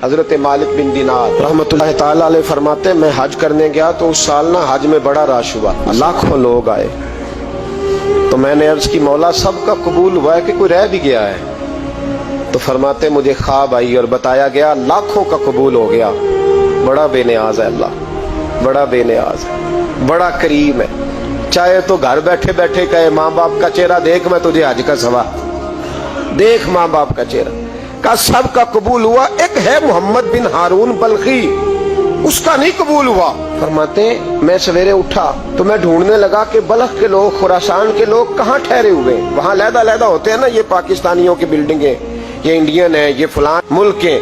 حضرت مالک بن دینار رحمتاللہ تعالی علیہ فرماتے میں حج کرنے گیا تو اس سال نا حج میں بڑا رش ہوا، لاکھوں لوگ آئے، تو میں نے عرض کی مولا سب کا قبول ہوا ہے کہ کوئی رہ بھی گیا ہے؟ تو فرماتے مجھے خواب آئی اور بتایا گیا لاکھوں کا قبول ہو گیا۔ بڑا بے نیاز ہے اللہ، بڑا بے نیاز ہے، بڑا کریم ہے۔ چاہے تو گھر بیٹھے بیٹھے کہے ماں باپ کا چہرہ دیکھ میں تجھے حج کا ثواب، دیکھ ماں باپ کا چہرہ، کا سب کا قبول ہوا۔ ایک ہے محمد بن ہارون بلخی، اس کا نہیں قبول ہوا۔ فرماتے میں سویرے اٹھا تو میں ڈھونڈنے لگا کہ بلخ کے لوگ، خراسان کے لوگ کہاں ٹھہرے ہوئے ہیں، وہاں علیحدہ علیحدہ ہوتے ہیں نا، یہ پاکستانیوں کی بلڈنگیں، یہ انڈین ہیں، یہ فلان ملک ہیں۔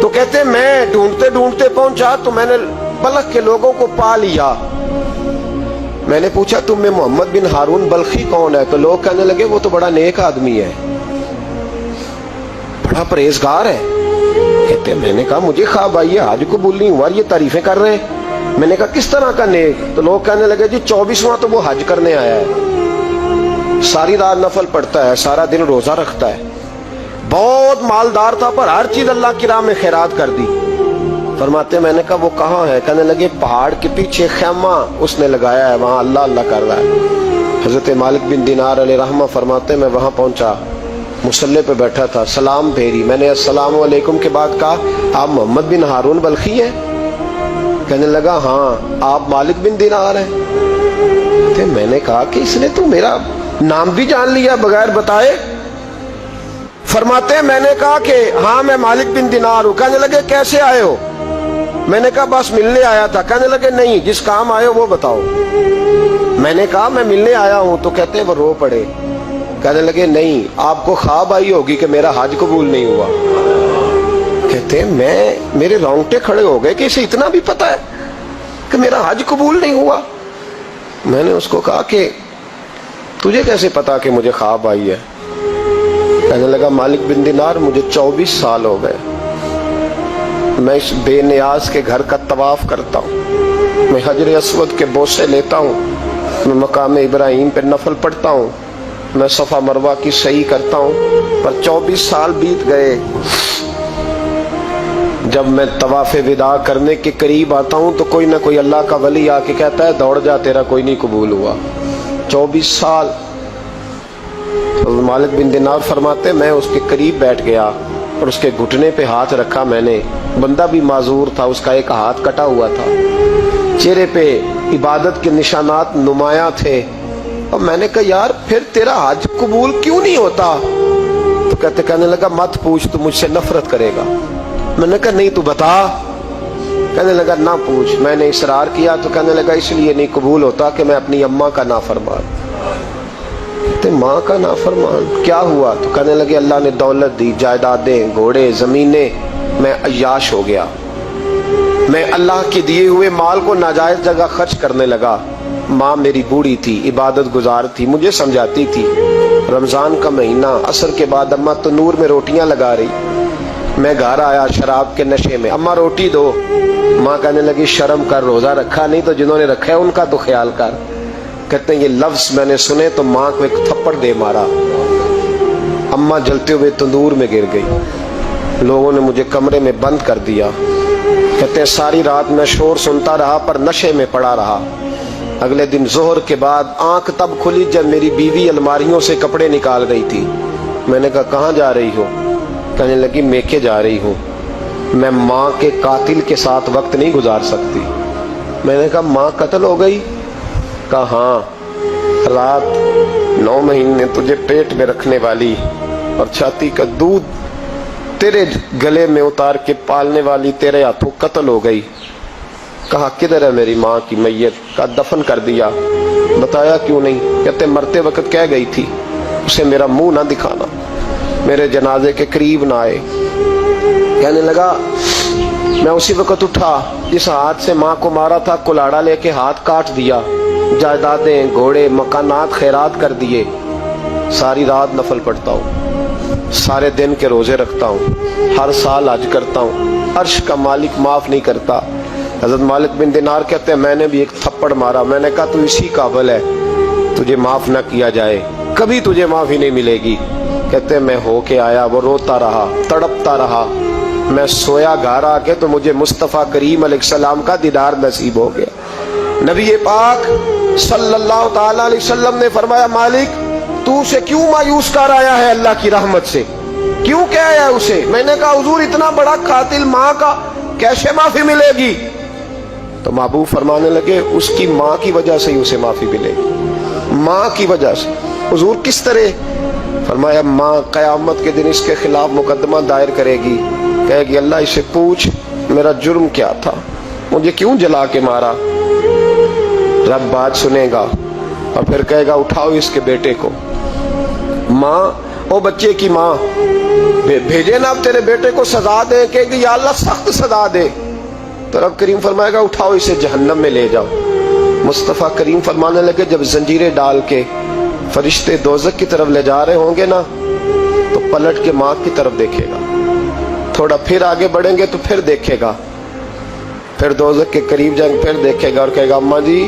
تو کہتے میں ڈھونڈتے ڈھونڈتے پہنچا تو میں نے بلخ کے لوگوں کو پا لیا۔ میں نے پوچھا تم میں محمد بن ہارون بلخی کون ہے؟ تو لوگ کہنے لگے وہ تو بڑا نیک آدمی ہے، بڑا پرہیزگار ہے۔ کہتے میں نے کہا مجھے خواب آئی ہے، حج قبول نہیں ہوا، یہ تعریفیں کر رہے ہیں۔ میں نے کہا کس طرح کا نیک؟ تو لوگ کہنے لگے جی 24واں تو وہ حج کرنے آیا ہے، ساری رات نفل پڑھتا ہے، سارا دن روزہ رکھتا ہے، بہت مالدار تھا پر ہر چیز اللہ کی راہ میں خیرات کر دی۔ فرماتے میں نے کہا وہ کہاں ہے؟ کہنے لگے پہاڑ کے پیچھے خیمہ اس نے لگایا ہے، وہاں اللہ اللہ کر رہا ہے۔ حضرت مالک بن دینار علیہ رحمہ فرماتے میں وہاں پہنچا، مصلی پہ بیٹھا تھا، سلام پھیری، میں نے السلام علیکم کے بعد کہا آپ محمد بن ہارون بلخی ہیں؟ کہنے لگا ہاں۔ آپ مالک بن دینار ہیں؟ میں نے کہا کہ اس نے تو میرا نام بھی جان لیا بغیر بتائے۔ فرماتے ہیں میں نے کہا کہ ہاں میں مالک بن دینار ہوں۔ کہنے لگے کیسے آئے ہو؟ میں نے کہا بس ملنے آیا تھا۔ کہنے لگے نہیں، جس کام آئے ہو وہ بتاؤ۔ میں نے کہا میں ملنے آیا ہوں۔ تو کہتے ہیں وہ رو پڑے، کہنے لگے نہیں آپ کو خواب آئی ہوگی کہ میرا حج قبول نہیں ہوا۔ کہتے ہیں میرے رونگٹے کھڑے ہو گئے کہ اسے اتنا بھی پتا ہے کہ میرا حج قبول نہیں ہوا۔ میں نے اس کو کہا کہ تجھے کیسے پتا کہ مجھے خواب آئی ہے؟ کہنے لگا مالک بن دینار مجھے 24 سال ہو گئے، میں اس بے نیاز کے گھر کا طواف کرتا ہوں، میں حجر اسود کے بوسے لیتا ہوں، میں مقام ابراہیم پہ نفل پڑھتا ہوں، میں صفا مروہ کی سعی کرتا ہوں، پر 24 سال بیت گئے۔ جب میں طواف وداع کرنے کے قریب آتا ہوں تو کوئی نہ کوئی اللہ کا ولی آ کے کہتا ہے دوڑ جا تیرا کوئی نہیں قبول ہوا۔ 24 سال۔ مالک بن دینار فرماتے میں اس کے قریب بیٹھ گیا اور اس کے گھٹنے پہ ہاتھ رکھا، میں نے، بندہ بھی معذور تھا، اس کا ایک ہاتھ کٹا ہوا تھا، چہرے پہ عبادت کے نشانات نمایاں تھے، اور میں نے کہا یار پھر تیرا حج قبول کیوں نہیں ہوتا؟ تو کہنے لگا مت پوچھ، تو مجھ سے نفرت کرے گا۔ میں نے کہا نہیں تو بتا۔ کہنے لگا نہ پوچھ۔ میں نے اصرار کیا تو کہنے لگا اس لیے نہیں قبول ہوتا کہ میں اپنی اماں کا نافرمان۔ ماں کا نافرمان کیا ہوا؟ تو کہنے لگے اللہ نے دولت دی، جائیدادیں، گھوڑے، زمینیں، میں عیاش ہو گیا، میں اللہ کے دیے ہوئے مال کو ناجائز جگہ خرچ کرنے لگا۔ ماں میری بوڑھی تھی، عبادت گزار تھی، مجھے سمجھاتی تھی۔ رمضان کا مہینہ، عصر کے بعد اماں تنور میں روٹیاں لگا رہی، میں گھر آیا شراب کے نشے میں، اماں روٹی دو۔ ماں کہنے لگی شرم کر، روزہ رکھا نہیں تو جنہوں نے رکھا ہے ان کا تو خیال کر۔ کہتے ہیں یہ لفظ میں نے سنے تو ماں کو ایک تھپڑ دے مارا، اماں جلتے ہوئے تندور میں گر گئی، لوگوں نے مجھے کمرے میں بند کر دیا۔ کہتے ہیں ساری رات میں شور سنتا رہا پر نشے میں پڑا رہا۔ اگلے دن ظہر کے بعد آنکھ تب کھلی جب میری بیوی الماریوں سے کپڑے نکال رہی تھی۔ میں نے کہا کہاں جا رہی ہو؟ کہنے لگی میکے جا رہی ہوں، میں ماں کے قاتل کے ساتھ وقت نہیں گزار سکتی۔ میں نے کہا ماں قتل ہو گئی؟ کہا ہاں، رات 9 مہینے تجھے پیٹ میں رکھنے والی اور چھاتی کا دودھ تیرے گلے میں اتار کے پالنے والی تیرے ہاتھوں قتل ہو گئی۔ کہا کدھر ہے میری ماں کی میت؟ کہا دفن کر دیا۔ بتایا کیوں نہیں؟ کہتے مرتے وقت کہہ گئی تھی اسے میرا منہ نہ دکھانا، میرے جنازے کے قریب نہ آئے۔ کہنے لگا میں اسی وقت اٹھا جس ہاتھ سے ماں کو مارا تھا، کلاڑا لے کے ہاتھ کاٹ دیا، جائیدادیں، گھوڑے، مکانات خیرات کر دیے۔ ساری رات نفل پڑھتا ہوں، سارے دن کے روزے رکھتا ہوں، ہر سال حج کرتا ہوں، عرش کا مالک معاف نہیں کرتا۔ حضرت مالک بن دینار کہتے ہیں میں نے بھی ایک تھپڑ مارا، میں نے کہا تو اسی قابل ہے تجھے معاف نہ کیا جائے، کبھی تجھے معافی نہیں ملے گی۔ کہتے ہیں میں ہو کے آیا، وہ روتا رہا، تڑپتا رہا، میں سویا گھر آ کے تو مجھے مصطفیٰ کریم علیہ السلام کا دیدار نصیب ہو گیا. نبی پاک صلی اللہ تعالی علیہ وسلم نے فرمایا مالک تو اسے کیوں مایوس کر آیا ہے اللہ کی رحمت سے, کیوں کیا ہے اسے؟ میں نے کہا حضور اتنا بڑا قاتل ماں کا کیسے معافی ملے گی؟ تو محبوب فرمانے لگے اس کی ماں کی وجہ سے ہی اسے معافی ملے گی, ماں کی وجہ سے. حضور کس طرح؟ فرمایا ماں قیامت کے دن اس کے خلاف مقدمہ دائر کرے گی, کہے گی اللہ اسے پوچھ میرا جرم کیا تھا, مجھے کیوں جلا کے مارا؟ رب بات سنے گا اور پھر کہے گا اٹھاؤ اس کے بیٹے کو. ماں او بچے کی ماں بھیجے نا اب تیرے بیٹے کو سزا دے, کہے گی یا اللہ سخت سزا دے. تو رب کریم فرمائے گا اٹھاؤ اسے جہنم میں لے جاؤ. مصطفیٰ کریم فرمانے لگے جب زنجیریں ڈال کے فرشتے دوزخ کی طرف لے جا رہے ہوں گے نا تو پلٹ کے ماں کی طرف دیکھے گا, تھوڑا پھر آگے بڑھیں گے تو پھر دیکھے گا, پھر دوزخ کے قریب جائیں گے پھر دیکھے گا اور کہے گا اماں جی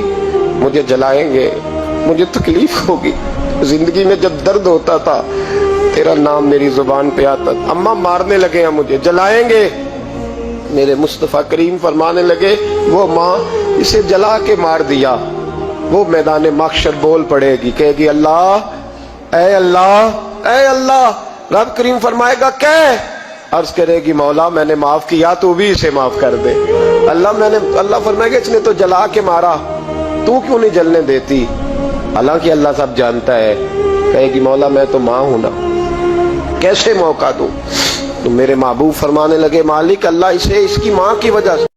مجھے جلائیں گے, مجھے تکلیف ہوگی, زندگی میں جب درد ہوتا تھا تیرا نام میری زبان پہ آتا تھا, اماں مارنے لگے ہیں مجھے جلائیں گے. میرے مصطفیٰ کریم فرمانے لگے وہ ماں اسے جلا کے مار دیا, وہ میدان محشر بول پڑے گی, کہے گی اللہ اے اللہ اے اللہ. رب کریم فرمائے گا کہ عرض کرے گی مولا میں نے معاف کیا تو بھی اسے معاف کر دے. اللہ فرمائے گا اس نے تو جلا کے مارا, تو کیوں نہیں جلنے دیتی؟ حالانکہ اللہ سب جانتا ہے. کہے گی مولا میں تو ماں ہوں نا, کیسے موقع دوں؟ تو میرے محبوب فرمانے لگے مالک اللہ اسے اس کی ماں کی وجہ سے